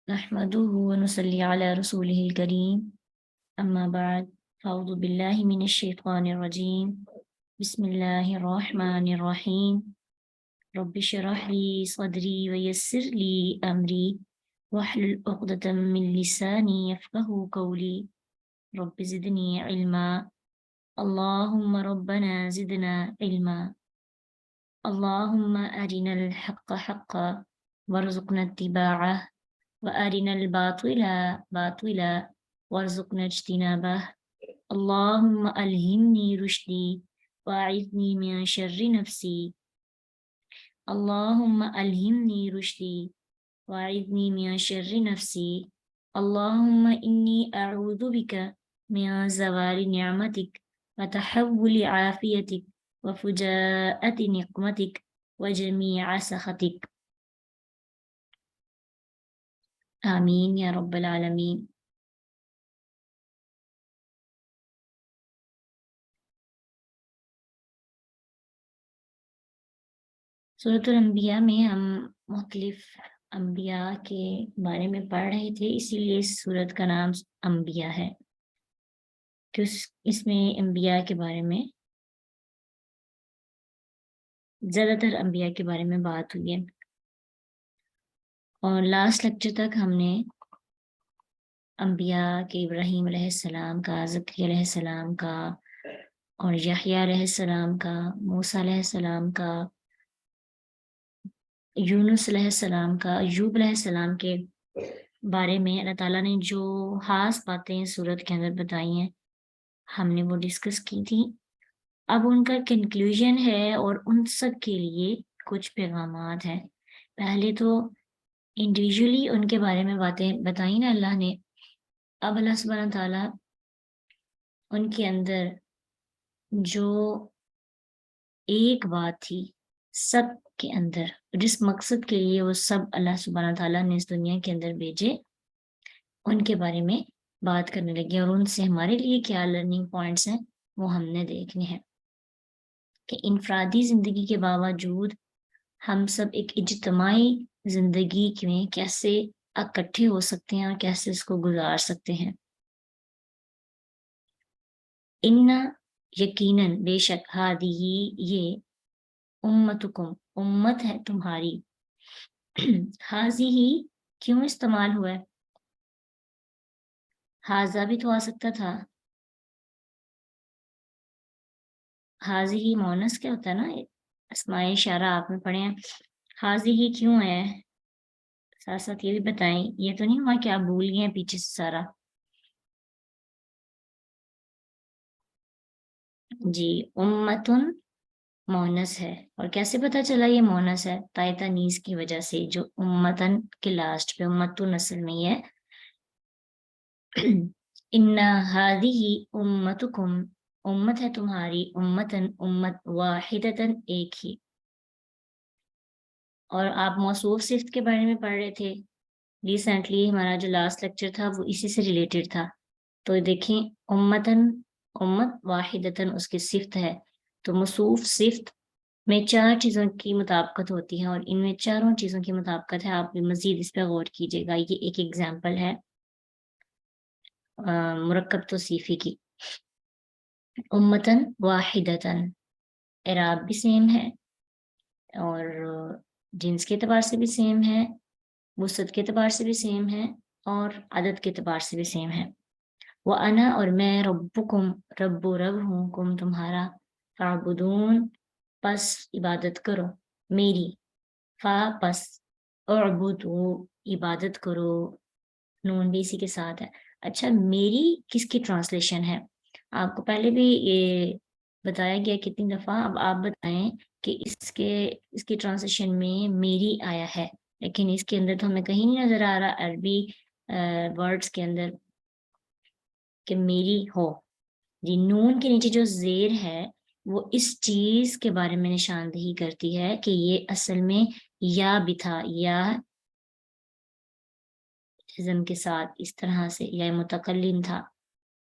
نحمدہ ونصلی علی رسولہ الکریم اما بعد فاعوذ باللہ من الشیطان الرجیم بسم اللہ الرحمن الرحیم رب اشرح لی صدری ویسر لی امری واحلل عقدۃ من لسانی یفقہوا قولی رب زدنی علما اللہم ربنا زدنا علما اللہم ارنا الحق حقا وارزقنا اتباعہ وارنا الباطل باطلا وارزقنا اجتنابه اللهم ألهمني رشدي وأعذني من شر نفسي اللهم ألهمني رشدي وأعذني من شر نفسي اللهم إني أعوذ بك من زوال نعمتك وتحول عافيتك وفجاءة نقمتك وجميع سخطك آمين يا رب العالمين. سورۃ الانبیاء میں ہم مختلف انبیاء کے بارے میں پڑھ رہے تھے، اسی لیے اس سورت کا نام انبیاء ہے کہ اس میں انبیاء کے بارے میں زیادہ تر انبیاء کے بارے میں بات ہوئی ہے، اور لاسٹ لیکچر تک ہم نے انبیاء کے ابراہیم علیہ السلام کا، زکریا علیہ السلام کا، اور یحییٰ علیہ السلام کا، موسیٰ علیہ السلام کا، یونس علیہ السلام کا، ایوب علیہ السلام کے بارے میں اللہ تعالیٰ نے جو خاص باتیں سورت کے اندر بتائی ہیں ہم نے وہ ڈسکس کی تھی۔ اب ان کا کنکلوژن ہے اور ان سب کے لیے کچھ پیغامات ہیں۔ پہلے تو انڈیویجولی ان کے بارے میں باتیں بتائیں نا اللہ نے، اب اللہ سبحانہ تعالیٰ ان کے اندر جو ایک بات تھی سب کے اندر، جس مقصد کے لیے وہ سب اللہ سبحانہ تعالیٰ نے اس دنیا کے اندر بھیجے، ان کے بارے میں بات کرنے لگے، اور ان سے ہمارے لیے کیا لرننگ پوائنٹس ہیں وہ ہم نے دیکھنے ہیں کہ انفرادی زندگی کے باوجود ہم سب ایک اجتماعی زندگی میں کیسے اکٹھے ہو سکتے ہیں اور کیسے اس کو گزار سکتے ہیں۔ ان یقیناً بے شک ہادی یہ امتکم امت ہے تمہاری، حاضی ہی کیوں استعمال ہوا ہے؟ حاضہ بھی تو آ سکتا تھا، حاضی ہی مونس کیا ہوتا ہے نا، اسماء اشارہ آپ میں پڑھے ہیں، حاضی ہی کیوں ہے؟ ساتھ ساتھ یہ بھی بتائیں، یہ تو نہیں ہوا کہ آپ بھول گئے ہیں پیچھے سے سارا؟ جی، امتن مونس ہے، اور کیسے پتا چلا یہ مونس ہے؟ تائتا تانیث کی وجہ سے، جو امتن کے لاسٹ پہ امتن اصل میں یہ ہے ان ہذہ امتکم امت ہے تمہاری، امتن امت، واحدتن ایک ہی۔ اور آپ موصوف صفت کے بارے میں پڑھ رہے تھے ریسنٹلی، ہمارا جو لاسٹ لیکچر تھا وہ اسی سے ریلیٹڈ تھا۔ تو دیکھیں امتن امت، واحدتن اس کی صفت ہے، تو موصوف صفت میں 4 چیزوں کی مطابقت ہوتی ہے، اور ان میں چاروں چیزوں کی مطابقت ہے۔ آپ بھی مزید اس پہ غور کیجیے گا، یہ ایک ایگزامپل ہے مرکب توصیفی کی۔ امتن واحدتن اعراب بھی سیم ہے، اور جنس کے اعتبار سے بھی سیم ہے، وسعت کے اعتبار سے بھی سیم ہے، اور عدد کے اعتبار سے بھی سیم ہے۔ وَأَنَا اور میں ربکم رب و رب ہوں، کم تمہارا، فاعبدون پس عبادت کرو میری، فا پس اعبدو عبادت کرو، نون بھی اسی کے ساتھ ہے۔ اچھا، میری کس کی ٹرانسلیشن ہے؟ آپ کو پہلے بھی یہ بتایا گیا کتنی دفعہ، اب آپ بتائیں کہ اس کی ٹرانسلیشن میں میری آیا ہے، لیکن اس کے اندر تو ہمیں کہیں نہیں نظر آ رہا عربی ورڈز کے اندر کہ میری ہو۔ جی، نون کے نیچے جو زیر ہے وہ اس چیز کے بارے میں نشاندہی کرتی ہے کہ یہ اصل میں یا بھی تھا، یا جزم کے ساتھ اس طرح سے، یا متکلم تھا،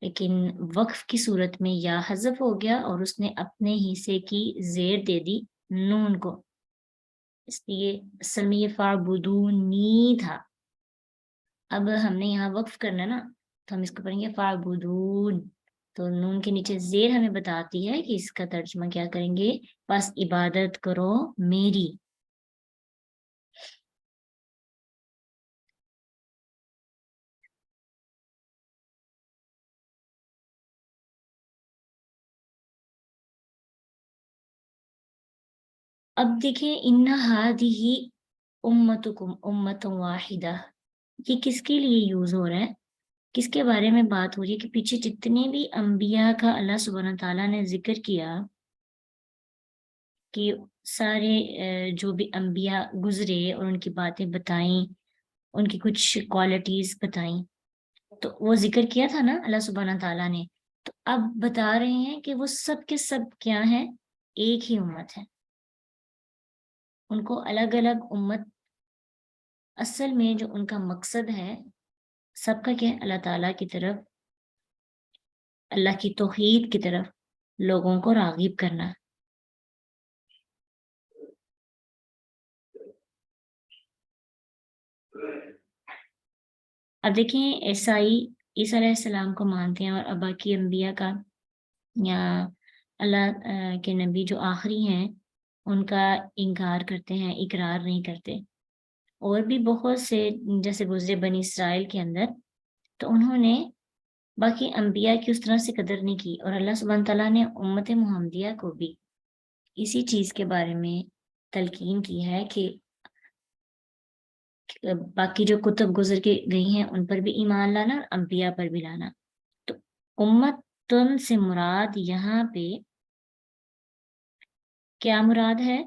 لیکن وقف کی صورت میں یا حذف ہو گیا اور اس نے اپنے حصے کی زیر دے دی نون کو، اس لیے اصل میں یہ فاعبدونی تھا۔ اب ہم نے یہاں وقف کرنا نا، تو ہم اس کو پڑھیں گے فعبدون، تو نون کے نیچے زیر ہمیں بتاتی ہے کہ اس کا ترجمہ کیا کریں گے، بس عبادت کرو میری۔ اب دیکھیں ان ہادی امتکم امت واحدہ، یہ کس کے لیے یوز ہو رہا ہے، کس کے بارے میں بات ہو رہی ہے، کہ پیچھے جتنے بھی انبیاء کا اللہ سبحانہ تعالیٰ نے ذکر کیا کہ سارے جو بھی انبیاء گزرے اور ان کی باتیں بتائیں، ان کی کچھ کوالٹیز بتائیں، تو وہ ذکر کیا تھا نا اللہ سبحانہ تعالیٰ نے، تو اب بتا رہے ہیں کہ وہ سب کے سب کیا ہیں، ایک ہی امت ہے، ان کو الگ الگ امت، اصل میں جو ان کا مقصد ہے سب کا کیا ہے، اللہ تعالیٰ کی طرف، اللہ کی توحید کی طرف لوگوں کو راغب کرنا۔ اب دیکھیں عیسائی عیسیٰ علیہ السلام کو مانتے ہیں، اور باقی انبیاء کا یا اللہ کے نبی جو آخری ہیں ان کا انکار کرتے ہیں، اقرار نہیں کرتے۔ اور بھی بہت سے جیسے گزرے بنی اسرائیل کے اندر، تو انہوں نے باقی انبیاء کی اس طرح سے قدر نہیں کی، اور اللہ سبحانہ تعالیٰ نے امت محمدیہ کو بھی اسی چیز کے بارے میں تلقین کی ہے کہ باقی جو کتب گزر کے گئی ہیں ان پر بھی ایمان لانا، انبیاء پر بھی لانا۔ تو امتن سے مراد یہاں پہ کیا مراد ہے،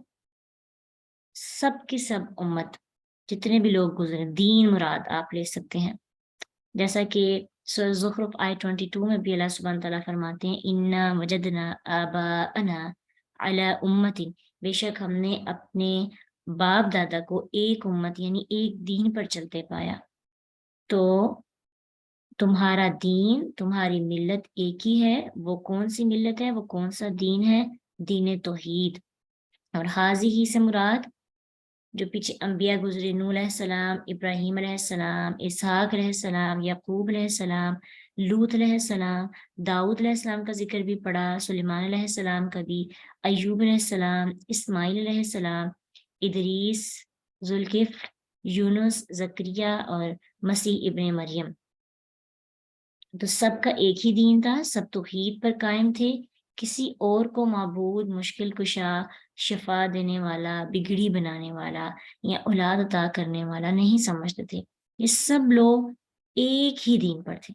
سب کی سب امت، جتنے بھی لوگ گزرے، دین مراد آپ لے سکتے ہیں، جیسا کہ سورہ زخرف آیت 22 میں بھی اللہ سبحانہ تعالیٰ فرماتے ہیں انا وجدنا آباءنا علی امت، بے شک ہم نے اپنے باپ دادا کو ایک امت یعنی ایک دین پر چلتے پایا۔ تو تمہارا دین، تمہاری ملت ایک ہی ہے، وہ کون سی ملت ہے، وہ کون سا دین ہے، دین توحید۔ اور حاضی ہی سے مراد جو پیچھے انبیاء گزرے، نوح علیہ السلام، ابراہیم علیہ السلام، اسحاق علیہ السلام، یعقوب علیہ السلام، لوط علیہ السلام، داؤد علیہ السلام کا ذکر بھی پڑا، سلیمان علیہ السلام کا بھی، ایوب علیہ السلام، اسماعیل علیہ السلام، ادریس، ذوالکفل، یونس، زکریا اور مسیح ابن مریم۔ تو سب کا ایک ہی دین تھا، سب توحید پر قائم تھے، کسی اور کو معبود، مشکل کشا، شفا دینے والا، بگڑی بنانے والا یا اولاد عطا کرنے والا نہیں سمجھتے تھے، یہ سب لوگ ایک ہی دین پر تھے۔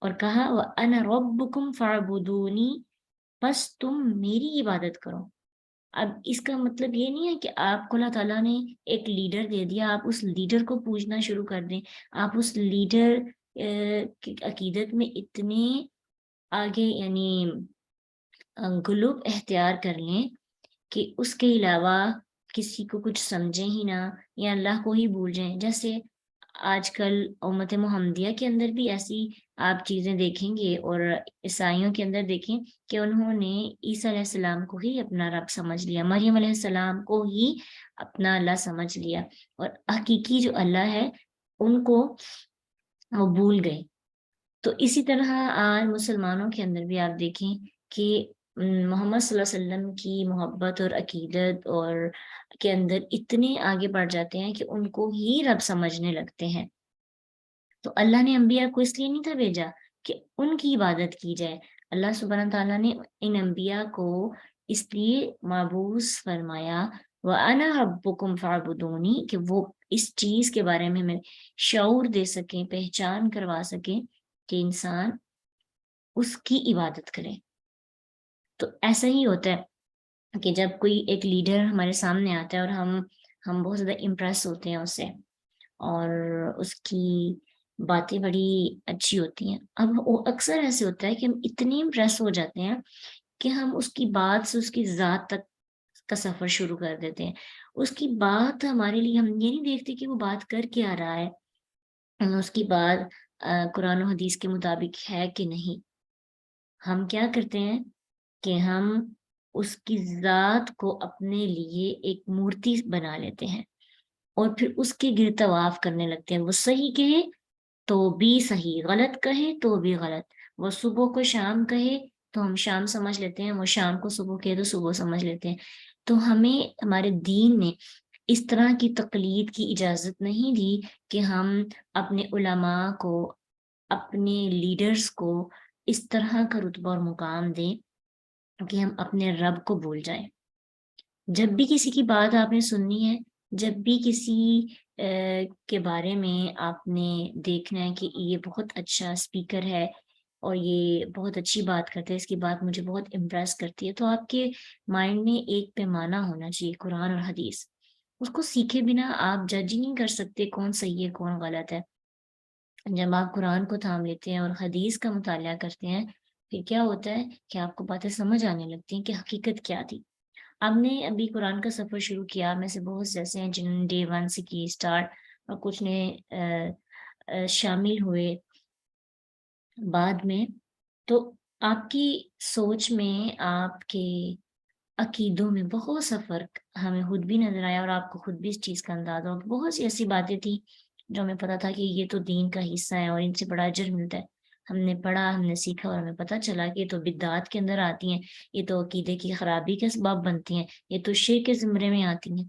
اور کہا وَأَنَا رَبُّكُمْ فَاعْبُدُونِي، بس تم میری عبادت کرو۔ اب اس کا مطلب یہ نہیں ہے کہ آپ کو اللہ تعالیٰ نے ایک لیڈر دے دیا، آپ اس لیڈر کو پوجنا شروع کر دیں، آپ اس لیڈر کی عقیدت میں اتنے آگے یعنی غلوب اختیار کر لیں کہ اس کے علاوہ کسی کو کچھ سمجھیں ہی نہ، یا اللہ کو ہی بھول جائیں۔ جیسے آج کل امت محمدیہ کے اندر بھی ایسی آپ چیزیں دیکھیں گے، اور عیسائیوں کے اندر دیکھیں کہ انہوں نے عیسیٰ علیہ السلام کو ہی اپنا رب سمجھ لیا، مریم علیہ السلام کو ہی اپنا اللہ سمجھ لیا، اور حقیقی جو اللہ ہے ان کو وہ بھول گئے۔ تو اسی طرح آج مسلمانوں کے اندر بھی آپ دیکھیں کہ محمد صلی اللہ علیہ وسلم کی محبت اور عقیدت اور کے اندر اتنے آگے بڑھ جاتے ہیں کہ ان کو ہی رب سمجھنے لگتے ہیں۔ تو اللہ نے انبیاء کو اس لیے نہیں تھا بھیجا کہ ان کی عبادت کی جائے، اللہ سبحانہ تعالیٰ نے ان انبیاء کو اس لیے مبعوث فرمایا وَأَنَا رَبُّكُمْ فَاعْبُدُونِي، کہ وہ اس چیز کے بارے میں ہمیں شعور دے سکیں، پہچان کروا سکیں کہ انسان اس کی عبادت کرے۔ تو ایسا ہی ہوتا ہے کہ جب کوئی ایک لیڈر ہمارے سامنے آتا ہے اور ہم بہت زیادہ امپریس ہوتے ہیں اس سے، اور اس کی باتیں بڑی اچھی ہوتی ہیں، اب وہ اکثر ایسے ہوتا ہے کہ ہم اتنے امپریس ہو جاتے ہیں کہ ہم اس کی بات سے اس کی ذات تک کا سفر شروع کر دیتے ہیں۔ اس کی بات ہمارے لیے، ہم یہ نہیں دیکھتے کہ وہ بات کر کے آ رہا ہے، اس کی بات قرآن و حدیث کے مطابق ہے کہ نہیں۔ ہم کیا کرتے ہیں کہ ہم اس کی ذات کو اپنے لیے ایک مورتی بنا لیتے ہیں، اور پھر اس کے گرد طواف کرنے لگتے ہیں، وہ صحیح کہے تو بھی صحیح، غلط کہے تو بھی غلط. وہ صبح کو شام کہے تو ہم شام سمجھ لیتے ہیں، وہ شام کو صبح کہے تو صبح سمجھ لیتے ہیں. تو ہمیں ہمارے دین نے اس طرح کی تقلید کی اجازت نہیں دی کہ ہم اپنے علماء کو، اپنے لیڈرز کو اس طرح کا رتبہ اور مقام دیں کہ ہم اپنے رب کو بھول جائیں. جب بھی کسی کی بات آپ نے سننی ہے، جب بھی کسی کے بارے میں آپ نے دیکھنا ہے کہ یہ بہت اچھا اسپیکر ہے اور یہ بہت اچھی بات کرتے ہیں، اس کی بات مجھے بہت امپریس کرتی ہے، تو آپ کے مائنڈ میں ایک پیمانہ ہونا چاہیے قرآن اور حدیث. اس کو سیکھے بنا آپ جج ہی نہیں کر سکتے کون صحیح ہے کون غلط ہے. جب آپ قرآن کو تھام لیتے ہیں اور حدیث کا مطالعہ کرتے ہیں، پھر کیا ہوتا ہے کہ آپ کو باتیں سمجھ آنے لگتی ہیں کہ حقیقت کیا تھی. آپ نے ابھی قرآن کا سفر شروع کیا، میں سے بہت سے ایسے ہیں جنہوں نے ڈے 1 سے کی اسٹارٹ، اور کچھ نے شامل ہوئے بعد میں. تو آپ کی سوچ میں، آپ کے عقیدوں میں بہت سا فرق ہمیں خود بھی نظر آیا، اور آپ کو خود بھی اس چیز کا اندازہ ہو. بہت سی ایسی باتیں تھیں جو ہمیں پتا تھا کہ یہ تو دین کا حصہ ہے اور ان سے بڑا اجر ملتا ہے. ہم نے پڑھا، ہم نے سیکھا، اور ہمیں پتا چلا کہ یہ تو بدعات کے اندر آتی ہیں، یہ تو عقیدے کی خرابی کے اسباب بنتی ہیں، یہ تو شرک کے زمرے میں آتی ہیں.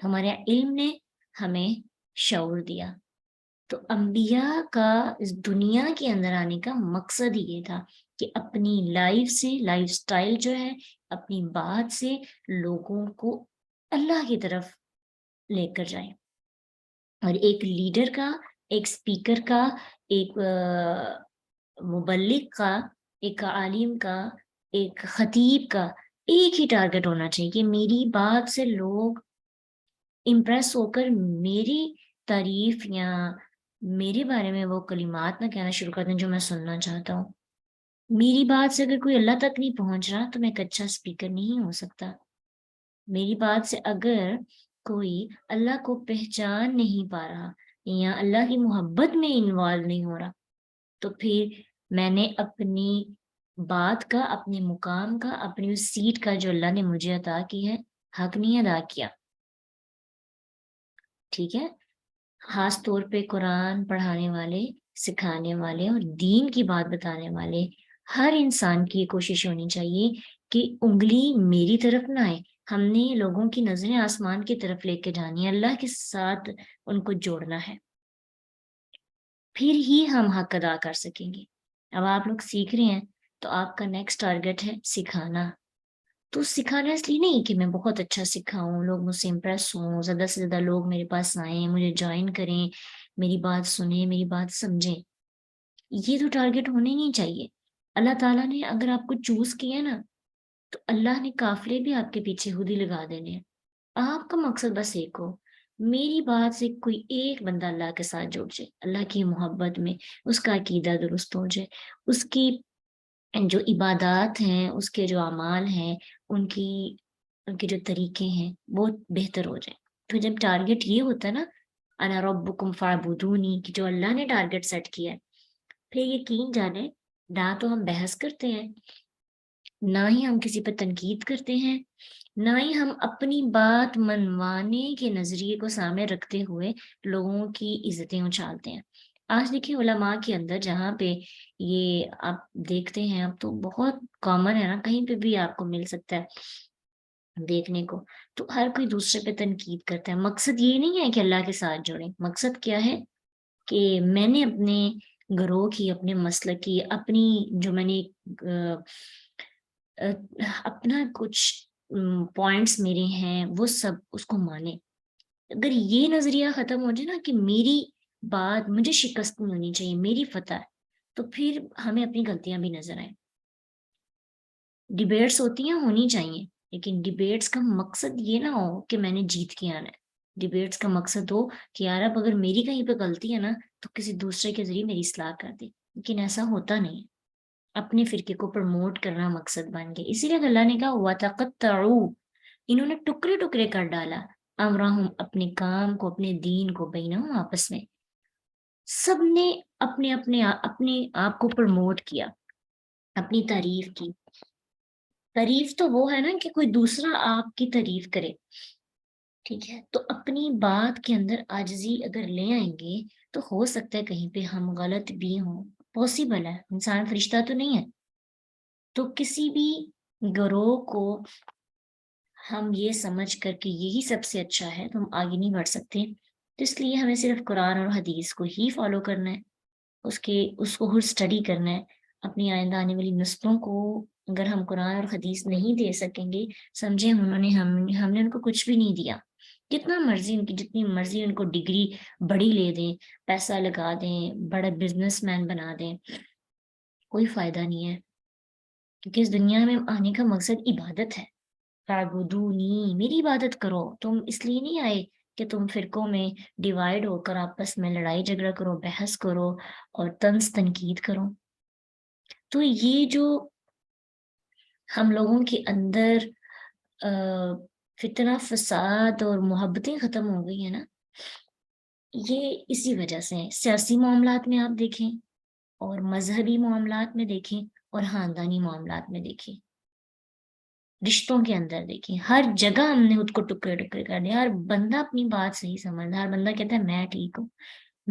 ہمارے علم نے ہمیں شعور دیا. تو انبیاء کا اس دنیا کے اندر آنے کا مقصد ہی یہ تھا کہ اپنی لائف سے، لائف سٹائل جو ہے، اپنی بات سے لوگوں کو اللہ کی طرف لے کر جائیں. اور ایک لیڈر کا، ایک سپیکر کا، ایک مبلغ کا، ایک عالم کا، ایک خطیب کا ایک ہی ٹارگٹ ہونا چاہیے کہ میری بات سے لوگ امپریس ہو کر میری تعریف یا میرے بارے میں وہ کلمات نہ کہنا شروع کر دیں جو میں سننا چاہتا ہوں. میری بات سے اگر کوئی اللہ تک نہیں پہنچ رہا تو میں ایک اچھا اسپیکر نہیں ہو سکتا. میری بات سے اگر کوئی اللہ کو پہچان نہیں پا رہا یا اللہ کی محبت میں انوالو نہیں ہو رہا، تو پھر میں نے اپنی بات کا، اپنے مقام کا، اپنی اس سیٹ کا جو اللہ نے مجھے عطا کی ہے، حق نہیں ادا کیا. ٹھیک ہے. خاص طور پہ قرآن پڑھانے والے، سکھانے والے اور دین کی بات بتانے والے ہر انسان کی کوشش ہونی چاہیے کہ انگلی میری طرف نہ آئے. ہم نے لوگوں کی نظریں آسمان کی طرف لے کے جانی ہے، اللہ کے ساتھ ان کو جوڑنا ہے، پھر ہی ہم حق ادا کر سکیں گے. اب آپ لوگ سیکھ رہے ہیں تو آپ کا نیکسٹ ٹارگٹ ہے سکھانا. تو سکھانا اس لیے نہیں کہ میں بہت اچھا سکھاؤں، لوگ مجھ سے امپریس ہوں، زیادہ سے زیادہ لوگ میرے پاس آئیں، مجھے جوائن کریں، میری بات سنیں، میری بات سمجھیں. یہ تو ٹارگٹ ہونے نہیں چاہیے. اللہ تعالیٰ نے اگر آپ کو چوز کیا نا، تو اللہ نے قافلے بھی آپ کے پیچھے خود ہی لگا دینے ہیں. آپ کا مقصد بس ایک ہو، میری بات سے کوئی ایک بندہ اللہ کے ساتھ جڑ جائے، اللہ کی محبت میں اس کا عقیدہ درست ہو جائے، اس کی جو عبادات ہیں، اس کے جو اعمال ہیں، ان کے جو طریقے ہیں وہ بہتر ہو جائیں. تو جب ٹارگٹ یہ ہوتا ہے نا، انا ربکم فاعبدونی، کہ جو اللہ نے ٹارگٹ سیٹ کیا ہے، پھر یقین جانے نہ تو ہم بحث کرتے ہیں، نہ ہی ہم کسی پہ تنقید کرتے ہیں، نہ ہی ہم اپنی بات منوانے کے نظریے کو سامنے رکھتے ہوئے لوگوں کی عزتیں اچھالتے ہیں. آج دیکھیں علماء کے اندر جہاں پہ یہ آپ دیکھتے ہیں، اب تو بہت کامن ہے نا، کہیں پہ بھی آپ کو مل سکتا ہے دیکھنے کو، تو ہر کوئی دوسرے پہ تنقید کرتا ہے. مقصد یہ نہیں ہے کہ اللہ کے ساتھ جڑیں، مقصد کیا ہے کہ میں نے اپنے گروہ کی، اپنے مسلک کی، اپنی جو میں نے اپنا کچھ پوائنٹس میرے ہیں وہ سب اس کو مانے. اگر یہ نظریہ ختم ہو جائے نا کہ میری بات، مجھے شکست نہیں ہونی چاہیے، میری فتح ہے، تو پھر ہمیں اپنی غلطیاں بھی نظر آئیں. ڈیبیٹس ہوتی ہیں، ہونی چاہیے، لیکن ڈیبیٹس کا مقصد یہ نہ ہو کہ میں نے جیت کے آنا ہے. ڈیبیٹس کا مقصد ہو کہ یار اب اگر میری کہیں پہ غلطی ہے نا تو کسی دوسرے کے ذریعے میری اصلاح کر دے. لیکن ایسا ہوتا نہیں. اپنے فرقے کو پروموٹ کرنا مقصد بن گیا. اسی لیے اللہ نے کہا وَتَقَطَّعُوا، انہوں نے ٹکڑے ٹکڑے کر ڈالا، امرہم، اپنے کام کو، اپنے دین کو، بینہم، آپس میں. سب نے اپنے اپنے آپ کو پروموٹ کیا، اپنی تعریف کی. تعریف تو وہ ہے نا کہ کوئی دوسرا آپ کی تعریف کرے. ٹھیک ہے، تو اپنی بات کے اندر عاجزی اگر لے آئیں گے تو ہو سکتا ہے کہیں پہ ہم غلط بھی ہوں، پاسبل ہے، انسان فرشتہ تو نہیں ہے۔ تو کسی بھی گروہ کو ہم یہ سمجھ کر کے یہی سب سے اچھا ہے تو ہم آگے نہیں بڑھ سکتے، تو اس لیے ہمیں صرف قرآن اور حدیث کو ہی فالو کرنا ہے، اس کو خود اسٹڈی کرنا ہے۔ اپنی آئندہ آنے والی نسلوں کو اگر ہم قرآن اور حدیث نہیں دے سکیں گے، سمجھے ہم نے ان کو کچھ بھی نہیں دیا، جتنا مرضی ان کی جتنی مرضی ان کو ڈگری بڑی لے دیں، پیسہ لگا دیں، بڑا بزنس مین بنا دیں، کوئی فائدہ نہیں ہے، کیونکہ اس دنیا میں آنے کا مقصد عبادت ہے۔ فَاعْبُدُونِی، میری عبادت کرو، تم اس لیے نہیں آئے کہ تم فرقوں میں ڈیوائیڈ ہو کر آپس میں لڑائی جھگڑا کرو، بحث کرو اور طنز تنقید کرو۔ تو یہ جو ہم لوگوں کے اندر فتنہ فساد اور محبتیں ختم ہو گئی ہیں نا، یہ اسی وجہ سے ہیں۔ سیاسی معاملات میں آپ دیکھیں اور مذہبی معاملات میں دیکھیں اور خاندانی معاملات میں دیکھیں، رشتوں کے اندر دیکھیں، ہر جگہ ہم نے خود کو ٹکڑے ٹکڑے کر دیا۔ ہر بندہ اپنی بات صحیح سمجھتا، ہر بندہ کہتا ہے میں ٹھیک ہوں،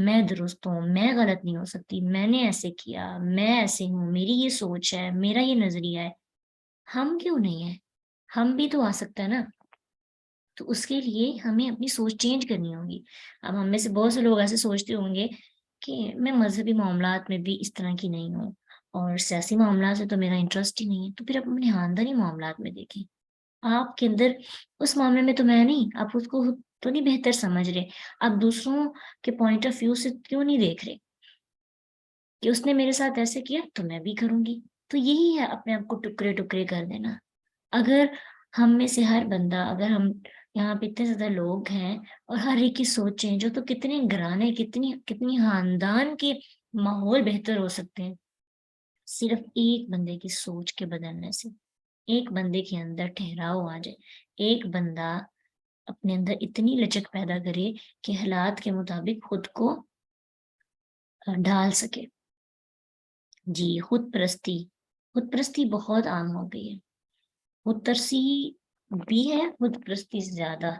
میں درست ہوں، میں غلط نہیں ہو سکتی، میں نے ایسے کیا، میں ایسے ہوں، میری یہ سوچ ہے، میرا یہ نظریہ ہے۔ ہم کیوں نہیں ہیں؟ ہم بھی تو آ سکتا ہے نا۔ تو اس کے لیے ہمیں اپنی سوچ چینج کرنی ہوگی۔ اب ہم میں سے بہت سے لوگ ایسے سوچتے ہوں گے کہ میں مذہبی معاملات میں بھی اس طرح کی نہیں ہوں اور سیاسی معاملات سے تو میرا انٹرسٹ ہی نہیں ہے، تو پھر آپ اپنے خاندانی معاملات میں دیکھیں، آپ کے اندر اس معاملے میں تو میں نہیں، آپ اس کو تو نہیں بہتر سمجھ رہے، آپ دوسروں کے پوائنٹ آف ویو سے کیوں نہیں دیکھ رہے کہ اس نے میرے ساتھ ایسے کیا تو میں بھی کروں گی۔ تو یہی ہے اپنے آپ کو ٹکڑے ٹکڑے کر دینا۔ اگر ہم میں سے ہر بندہ، اگر ہم یہاں پہ اتنے زیادہ لوگ ہیں اور ہر ایک کی سوچیں جو، تو کتنے گھرانے کتنی کتنی خاندان کے ماحول بہتر ہو سکتے ہیں صرف ایک بندے کی سوچ کے بدلنے سے، ایک بندے کے اندر ٹھہراؤ آ جائے، ایک بندہ اپنے اندر اتنی لچک پیدا کرے کہ حالات کے مطابق خود کو ڈھال سکے۔ جی، خود پرستی بہت عام ہو گئی ہے، خود ترسی بھی ہے، خود پرستی سے زیادہ،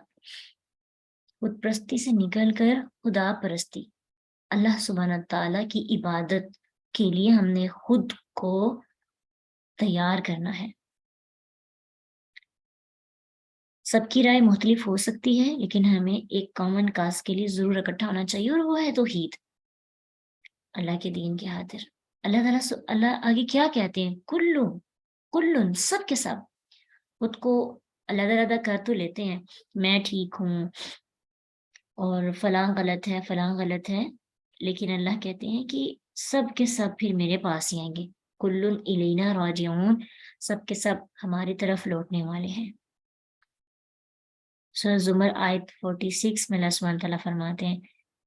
خود پرستی سے نکل کر خدا پرستی، اللہ سبحانہ تعالیٰ کی عبادت کے لیے ہم نے خود کو تیار کرنا ہے۔ سب کی رائے مختلف ہو سکتی ہے لیکن ہمیں ایک کامن کاز کے لیے ضرور اکٹھا ہونا چاہیے، اور وہ ہے توحید، اللہ کے دین کی خاطر۔ اللہ تعالیٰ اللہ آگے کیا کہتے ہیں؟ کلن، سب کے سب خود کو علیحدہ علیحدہ کر تو لیتے ہیں، میں ٹھیک ہوں اور فلاں غلط ہے، فلاں غلط ہے، لیکن اللہ کہتے ہیں کہ سب کے سب پھر میرے پاس ہی آئیں گے، کلن الینا راجعون، سب کے سب ہماری طرف لوٹنے والے ہیں۔ سورہ زمر آیت 46 میں اللہ سبحانہ تعالیٰ فرماتے ہیں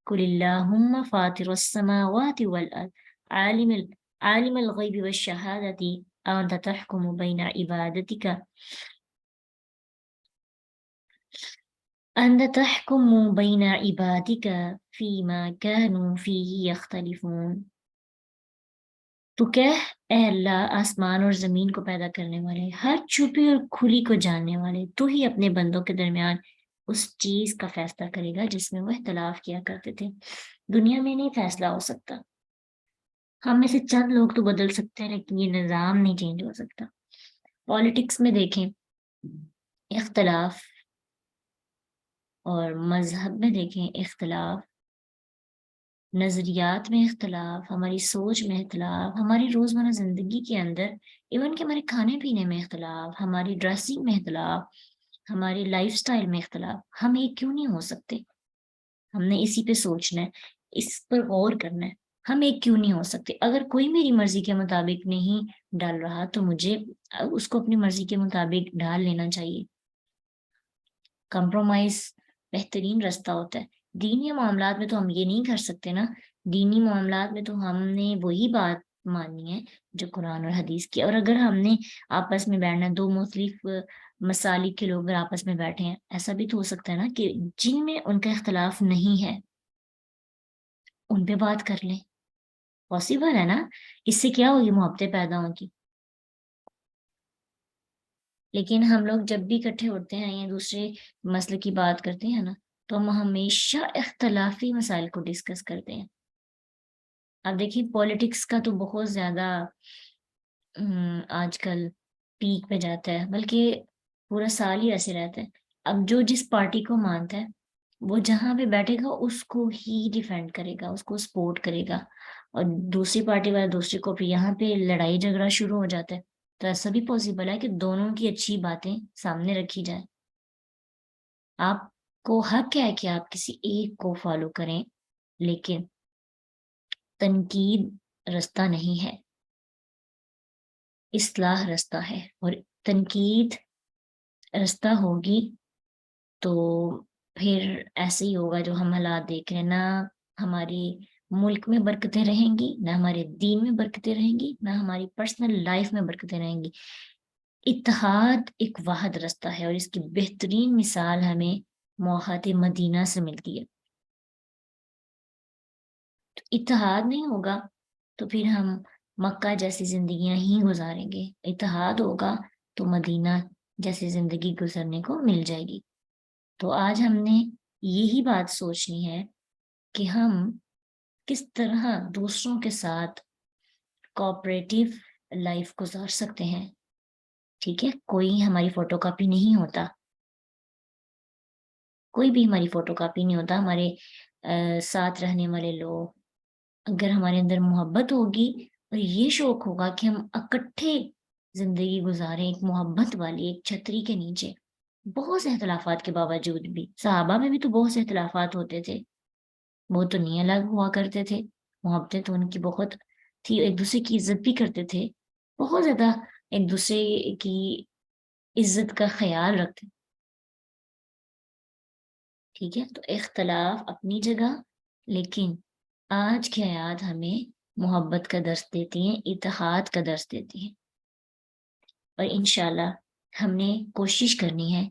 قُلِ اللَّهُمَّ فَاطِرَ السَّمَاوَاتِ وَالْأَرْضِ عَالِمَ الْغَيْبِ وَالشَّهَادَةِ أَنْتَ تَحْكُمُ بَيْنَ عِبَادِكَ فِيمَا كَانُوا فِيهِ يَخْتَلِفُونَ۔ تو کہہ اے اللہ، آسمان اور زمین کو پیدا کرنے والے، ہر چھپی اور کھلی کو جاننے والے، تو ہی اپنے بندوں کے درمیان اس چیز کا فیصلہ کرے گا جس میں وہ اختلاف کیا کرتے تھے۔ دنیا میں نہیں فیصلہ ہو سکتا، ہم میں سے چند لوگ تو بدل سکتے ہیں لیکن یہ نظام نہیں چینج ہو سکتا۔ پالیٹکس میں دیکھیں اختلاف، اور مذہب میں دیکھیں اختلاف، نظریات میں اختلاف، ہماری سوچ میں اختلاف، ہماری روزمرہ زندگی کے اندر، ایون کہ ہمارے کھانے پینے میں اختلاف، ہماری ڈریسنگ میں اختلاف، ہماری لائف سٹائل میں اختلاف، ہم ایک کیوں نہیں ہو سکتے؟ ہم نے اسی پہ سوچنا ہے، اس پر غور کرنا ہے، ہم ایک کیوں نہیں ہو سکتے؟ اگر کوئی میری مرضی کے مطابق نہیں ڈال رہا تو مجھے اس کو اپنی مرضی کے مطابق ڈال لینا چاہیے۔ کمپرومائز بہترین رستہ ہوتا ہے۔ دینی معاملات میں تو ہم یہ نہیں کر سکتے نا، دینی معاملات میں تو ہم نے وہی بات ماننی ہے جو قرآن اور حدیث کی، اور اگر ہم نے آپس میں بیٹھنا ہے، دو مختلف مسالک کے لوگ اگر آپس میں بیٹھے ہیں، ایسا بھی تو ہو سکتا ہے نا کہ جن میں ان کا اختلاف نہیں ہے ان پہ بات کر لیں، پاسبل ہے نا؟ اس سے کیا ہوگی؟ محبتیں پیدا ہوگی۔ لیکن ہم لوگ جب بھی اکٹھے ہوتے ہیں یا دوسرے مسئلے کی بات کرتے ہیں نا، تو ہم ہمیشہ اختلافی مسائل کو ڈسکس کرتے ہیں. اب دیکھیے پالیٹکس کا تو بہت زیادہ آج کل پیک پہ جاتا ہے، بلکہ پورا سال ہی ایسے رہتا ہے. اب جو جس پارٹی کو مانتا ہے وہ جہاں پہ بیٹھے گا اس کو ہی ڈیفینڈ کرے گا، اس کو سپورٹ کرے گا، اور دوسری پارٹی والا دوسرے کو پھر یہاں پہ لڑائی جھگڑا شروع ہو جاتا ہے. تو ایسا بھی پاسبل ہے کہ دونوں کی اچھی باتیں سامنے رکھی جائیں. آپ کو حق ہے کہ آپ کسی ایک کو فالو کریں، لیکن تنقید رستہ نہیں ہے، اصلاح رستہ ہے. اور تنقید رستہ ہوگی تو پھر ایسے ہی ہوگا جو ہم حالات دیکھ رہے ہیں. نہ ہماری ملک میں برکتیں رہیں گی، نہ ہمارے دین میں برکتیں رہیں گی، نہ ہماری پرسنل لائف میں برکتیں رہیں گی. اتحاد ایک واحد رستہ ہے، اور اس کی بہترین مثال ہمیں موحد مدینہ سے ملتی ہے. تو اتحاد نہیں ہوگا تو پھر ہم مکہ جیسی زندگیاں ہی گزاریں گے. اتحاد ہوگا تو مدینہ جیسی زندگی گزرنے کو مل جائے گی. تو آج ہم نے یہی بات سوچنی ہے کہ ہم کس طرح دوسروں کے ساتھ کوآپریٹیو لائف گزار سکتے ہیں. ٹھیک ہے، کوئی ہماری فوٹو کاپی نہیں ہوتا، کوئی بھی ہماری فوٹو کاپی نہیں ہوتا. ہمارے ساتھ رہنے والے لوگ، اگر ہمارے اندر محبت ہوگی اور یہ شوق ہوگا کہ ہم اکٹھے زندگی گزاریں ایک محبت والی ایک چھتری کے نیچے، بہت سے اختلافات کے باوجود بھی. صحابہ میں بھی تو بہت سے اختلافات ہوتے تھے، وہ تو نہیں الگ ہوا کرتے تھے، محبتیں تو ان کی بہت تھی، ایک دوسرے کی عزت بھی کرتے تھے، بہت زیادہ ایک دوسرے کی عزت کا خیال رکھتے. ٹھیک ہے، تو اختلاف اپنی جگہ، لیکن آج کی آیات ہمیں محبت کا درس دیتی ہیں، اتحاد کا درس دیتی ہیں. اور انشاءاللہ ہم نے کوشش کرنی ہے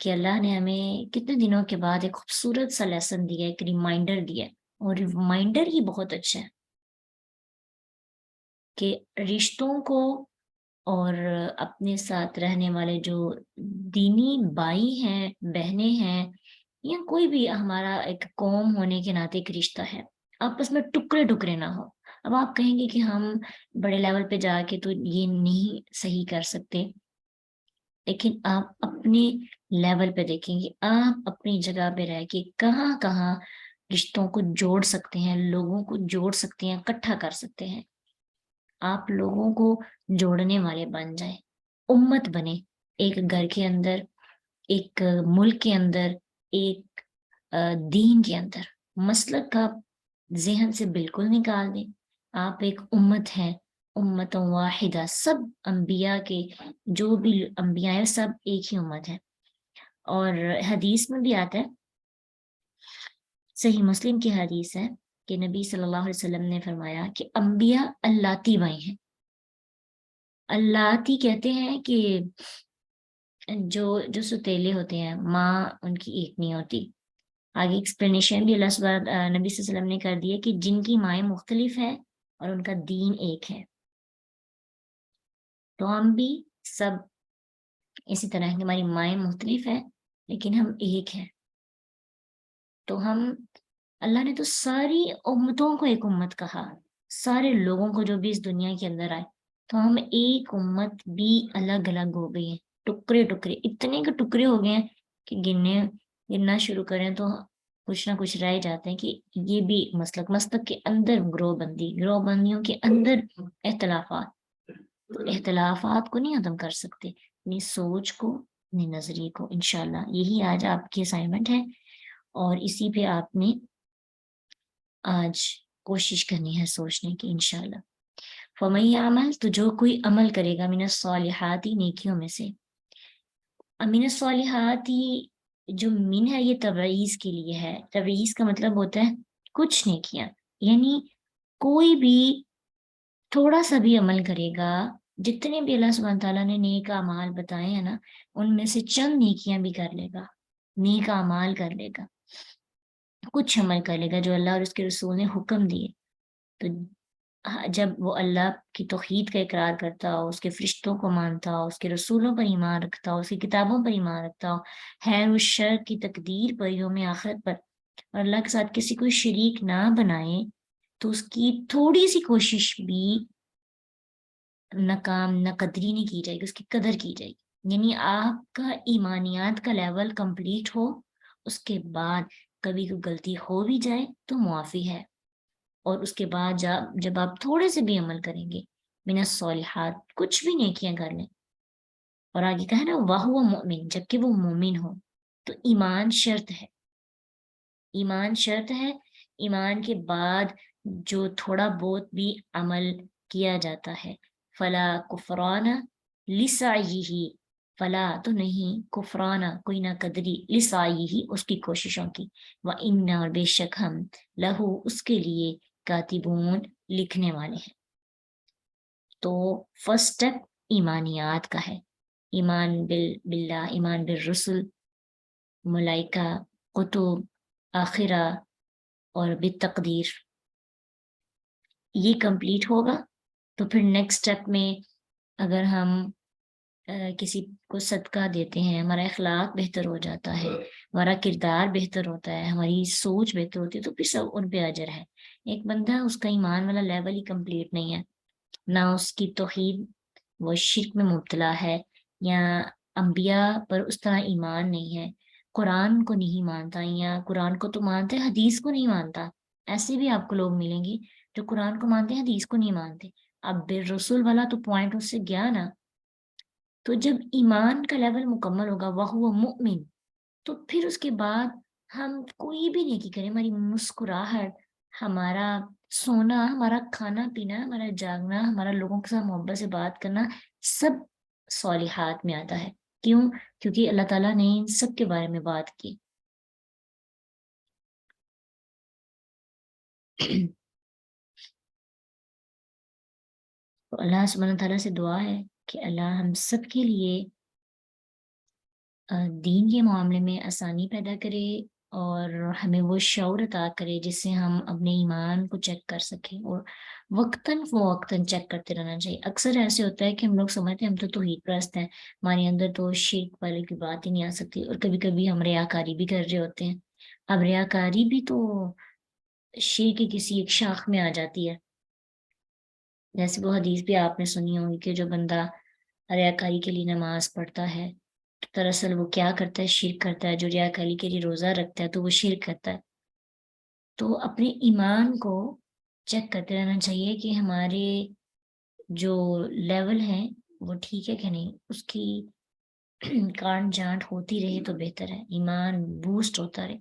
کہ اللہ نے ہمیں کتنے دنوں کے بعد ایک خوبصورت سا لیسن دیا، ایک ریمائنڈر دیا. اور ریمائنڈر ہی بہت اچھا ہے کہ رشتوں کو اور اپنے ساتھ رہنے والے جو دینی بھائی ہیں، بہنیں ہیں، یا کوئی بھی ہمارا ایک قوم ہونے کے ناطے ایک رشتہ ہے، آپس میں ٹکڑے ٹکڑے نہ ہو. اب آپ کہیں گے کہ ہم بڑے لیول پہ جا کے تو یہ نہیں صحیح کر سکتے، لیکن آپ اپنے لیول پہ دیکھیں گے، آپ اپنی جگہ پہ رہ کے کہاں کہاں رشتوں کو جوڑ سکتے ہیں، لوگوں کو جوڑ سکتے ہیں، اکٹھا کر سکتے ہیں. آپ لوگوں کو جوڑنے والے بن جائیں، امت بنے، ایک گھر کے اندر، ایک ملک کے اندر، ایک دین کے اندر. مسلک کا ذہن سے بالکل نکال دیں. آپ ایک امت ہیں، امت واحدہ، سب انبیاء کے جو بھی انبیاء ہیں سب ایک ہی امت ہے. اور حدیث میں بھی آتا ہے، صحیح مسلم کی حدیث ہے کہ نبی صلی اللہ علیہ وسلم نے فرمایا کہ انبیاء اللاتی بائی ہیں. اللاتی کہتے ہیں کہ جو ستیلے ہوتے ہیں، ماں ان کی ایک نہیں ہوتی. آگے ایکسپلینیشن بھی اللہ نبی صلی اللہ علیہ وسلم نے کر دی ہے کہ جن کی مائیں مختلف ہیں اور ان کا دین ایک ہے. تو ہم بھی سب اسی طرح ہے کہ ہماری مائیں مختلف ہیں لیکن ہم ایک ہیں. تو ہم، اللہ نے تو ساری امتوں کو ایک امت کہا، سارے لوگوں کو جو بھی اس دنیا کے اندر آئے. تو ہم ایک امت بھی الگ الگ ہو گئی ہیں، ٹکڑے ٹکڑے، اتنے کے ٹکڑے ہو گئے ہیں کہ گننا شروع کریں تو کچھ نہ کچھ رہ جاتے ہیں. کہ یہ بھی مسلک کے اندر گروہ بندیوں کے اندر اختلافات. تو اختلافات کو نہیں ختم کر سکتے، اپنی سوچ کو، اپنی نظریے کو. انشاءاللہ یہی آج آپ کی اسائنمنٹ ہے، اور اسی پہ آپ نے آج کوشش کرنی ہے سوچنے کی انشاءاللہ. فَمَن يَعْمَلْ، تو جو کوئی عمل کرے گا، من الصالحات، نیکیوں میں سے. من الصالحات جو من ہے یہ تبعیض کے لیے ہے. تبعیض کا مطلب ہوتا ہے کچھ نیکیاں، یعنی کوئی بھی تھوڑا سا بھی عمل کرے گا، جتنے بھی اللہ سبحانہ تعالیٰ نے نیک اعمال بتائے ہیں نا، ان میں سے چند نیکیاں بھی کر لے گا، نیک اعمال کر لے گا، کچھ عمل کر لے گا جو اللہ اور اس کے رسول نے حکم دیے. تو جب وہ اللہ کی توحید کا اقرار کرتا ہو، اس کے فرشتوں کو مانتا ہو، اس کے رسولوں پر ایمان رکھتا ہو، اس کی کتابوں پر ایمان رکھتا ہو، خیر و شر کی تقدیر پر، یوم آخرت پر، اور اللہ کے ساتھ کسی کو شریک نہ بنائے، تو اس کی تھوڑی سی کوشش بھی ناکام نہ قدری نہیں کی جائے گی، اس کی قدر کی جائے گی. یعنی آپ کا ایمانیات کا لیول کمپلیٹ ہو، اس کے بعد کبھی کوئی غلطی ہو بھی جائے تو معافی ہے، اور اس کے بعد جب آپ تھوڑے سے بھی عمل کریں گے، من الصالحات، کچھ بھی نیکیاں کر لیں، اور آگے کہا نا وَهُوَ مُؤْمِن، جبکہ وہ مومن ہو، تو ایمان شرط ہے. ایمان شرط ہے. ایمان کے بعد جو تھوڑا بہت بھی عمل کیا جاتا ہے، فلا کفران لسعیہ، فلا تو نہیں، کفرانہ کوئی نہ قدری، لسعیہ اس کی کوششوں کی، وَإِنَّا اور بے شک ہم، لہو اس کے لیے، کاتبون لکھنے والے ہیں. تو فرسٹ سٹیپ ایمانیات کا ہے، ایمان باللہ، ایمان بالرسل، ملائکہ، کتب، آخرہ، اور بالتقدیر. یہ کمپلیٹ ہوگا تو پھر نیکسٹ سٹیپ میں اگر ہم کسی کو صدقہ دیتے ہیں، ہمارا اخلاق بہتر ہو جاتا ہے، ہمارا کردار بہتر ہوتا ہے، ہماری سوچ بہتر ہوتی ہے، تو پھر سب ان پہ اجر ہے. ایک بندہ اس کا ایمان والا لیول ہی کمپلیٹ نہیں ہے، نہ اس کی توحید، وہ شرک میں مبتلا ہے، یا انبیاء پر اس طرح ایمان نہیں ہے، قرآن کو نہیں مانتا، یا قرآن کو تو مانتے حدیث کو نہیں مانتا. ایسے بھی آپ کو لوگ ملیں گے جو قرآن کو مانتے ہیں، حدیث کو نہیں مانتے. اب بالرسول والا تو پوائنٹ اس سے گیا نا. تو جب ایمان کا لیول مکمل ہوگا، وَهُوَ مُؤْمِن، تو پھر اس کے بعد ہم کوئی بھی نیکی کریں، ہماری مسکراہٹ، ہمارا سونا، ہمارا کھانا پینا، ہمارا جاگنا، ہمارا لوگوں کے ساتھ محبت سے بات کرنا، سب صالحات میں آتا ہے. کیوں؟ کیونکہ اللہ تعالیٰ نے ان سب کے بارے میں بات کی. تو اللہ سبحانہ تعالیٰ سے دعا ہے کہ اللہ ہم سب کے لیے دین کے معاملے میں آسانی پیدا کرے، اور ہمیں وہ شعور عطا کرے جس سے ہم اپنے ایمان کو چیک کر سکیں، اور وقتاً فوقتاً چیک کرتے رہنا چاہیے. اکثر ایسے ہوتا ہے کہ ہم لوگ سمجھتے ہیں ہم تو توحید پرست ہیں، ہمارے اندر تو شرک والے کی بات ہی نہیں آ سکتی، اور کبھی کبھی ہم ریاکاری بھی کر رہے ہوتے ہیں. اب ریاکاری بھی تو شرک کی کسی ایک شاخ میں آ جاتی ہے. جیسے وہ حدیث بھی آپ نے سنی ہوگی کہ جو بندہ ریاکاری کے لیے نماز پڑھتا ہے، دراصل وہ کیا کرتا ہے؟ شرک کرتا ہے. جو ریاکاری کے لیے روزہ رکھتا ہے تو وہ شرک کرتا ہے. تو اپنے ایمان کو چیک کرتے رہنا چاہیے کہ ہمارے جو لیول ہیں وہ ٹھیک ہے کہ نہیں. اس کی کانٹ جانٹ ہوتی رہے تو بہتر ہے، ایمان بوسٹ ہوتا رہے،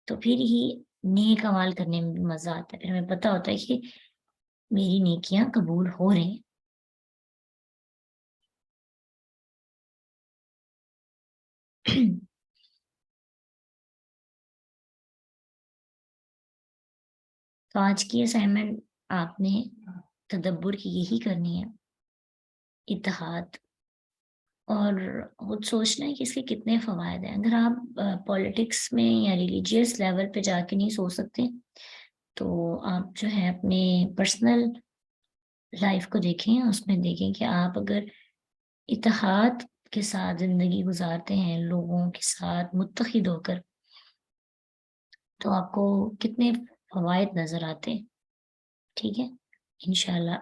تو پھر ہی نیک عمال کرنے میں بھی مزہ آتا ہے. پھر ہمیں پتہ ہوتا ہے کہ میری نیکیاں قبول ہو رہی ہیں. تو آج کی اسائنمنٹ آپ نے تدبر کی یہی کرنی ہے، اتحاد، اور خود سوچنا ہے کہ اس کے کتنے فوائد ہیں. اگر آپ پولیٹکس میں یا ریلیجیس لیول پہ جا کے نہیں سوچ سکتے، تو آپ جو ہے اپنے پرسنل لائف کو دیکھیں، اس میں دیکھیں کہ آپ اگر اتحاد کے ساتھ زندگی گزارتے ہیں، لوگوں کے ساتھ متحد ہو کر، تو آپ کو کتنے فوائد نظر آتے ہیں. ٹھیک ہے، انشاءاللہ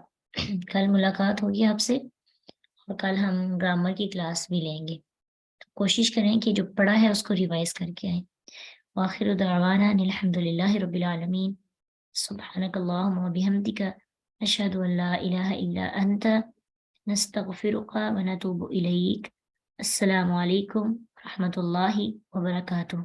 کل ملاقات ہوگی آپ سے، اور کل ہم گرامر کی کلاس بھی لیں گے. کوشش کریں کہ جو پڑھا ہے اس کو ریوائز کر کے آئیں. وآخر دعوانا ان الحمد للہ رب العالمین. سبحانک اللہم و بحمدک، اشہد ان لا الہ الا انت، نستغفرک و نتوب الیک. السلام علیکم ورحمۃ اللہ وبرکاتہ.